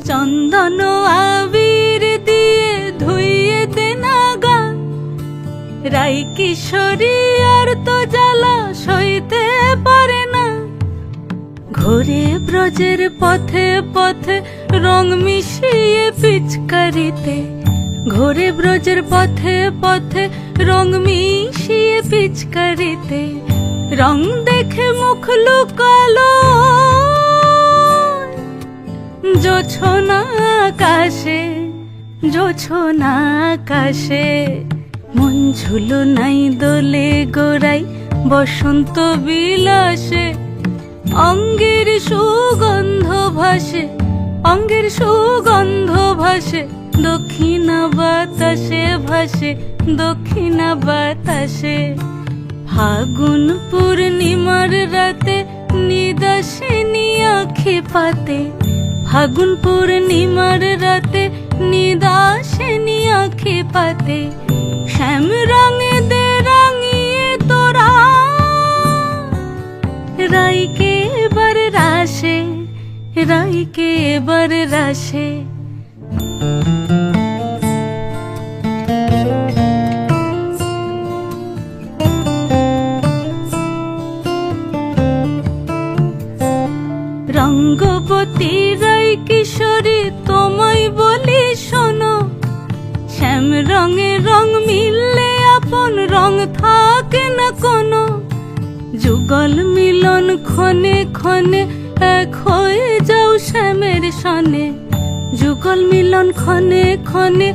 চন্দন আবির দিয়ে ধুইয়ে দে না গা, রাই কিশোরী আর তো জ্বালা সইতে পারে না। ঘোরে ব্রজের পথে পথে রং মিশিয়ে পিচকারিতে, ঘোরে ব্রজের পথে পথে রং মিশিয়ে পিচকারিতে, রং দেখে মুখ লুকালো জোছনা আকাশে, জোছনা আকাশে। মন ঝুলো নাই দোলে গোড়াই বসন্ত বিলাসে, অঙ্গের সুগন্ধ ভাসে, অঙ্গের সুগন্ধ ভাসে, দক্ষিণা বাতাসে ভাসে, দক্ষিণা বাতাসে। ফাগুন পূর্ণিমার রাতে নিদাসিনী আঁখি পাতে, ফাগুন পূর্ণিমার রাতে নিদাসিনী আঁখি পাতে। শ্যাম রঙে দে রাঙিয়ে তোরা রাইকে এবার রাশে, রাইকে এবার রাশে। রঙ্গবতী রাই কিশোরী তোমায় বলি শোনো, শ্যাম রঙে রং মিললে আপন রং থাকে না কোনো। যুগল মিলন ক্ষণে ক্ষণে এক হয়ে যাও শ্যামের সনে, যুগল মিলন ক্ষণে ক্ষণে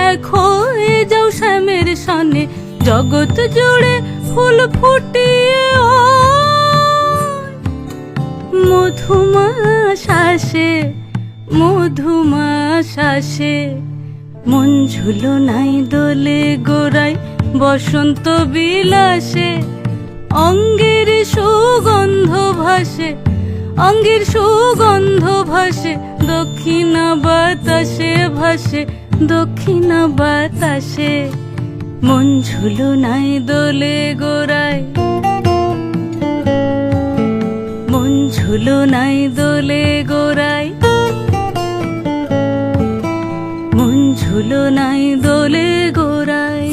এক হয়ে যাও শ্যামের সনে। জগৎ জুড়ে ফুল ফুটিয়ে ও মধুমাশাসে, মধুমাশাসে। মন ঝুলো নাই দোলে গোড়াই বসন্ত বিলাসে, অঙ্গের সুগন্ধ ভাসে, অঙ্গের সুগন্ধ ভাসে, দক্ষিণা বাতাসে ভাসে, দক্ষিণা বাতাসে। মন ঝুলো নাই দোলে গোড়াই, মন ঝুলো নাই দোলে গোড়াই, মন ঝুলো নাই দোলে গোড়াই।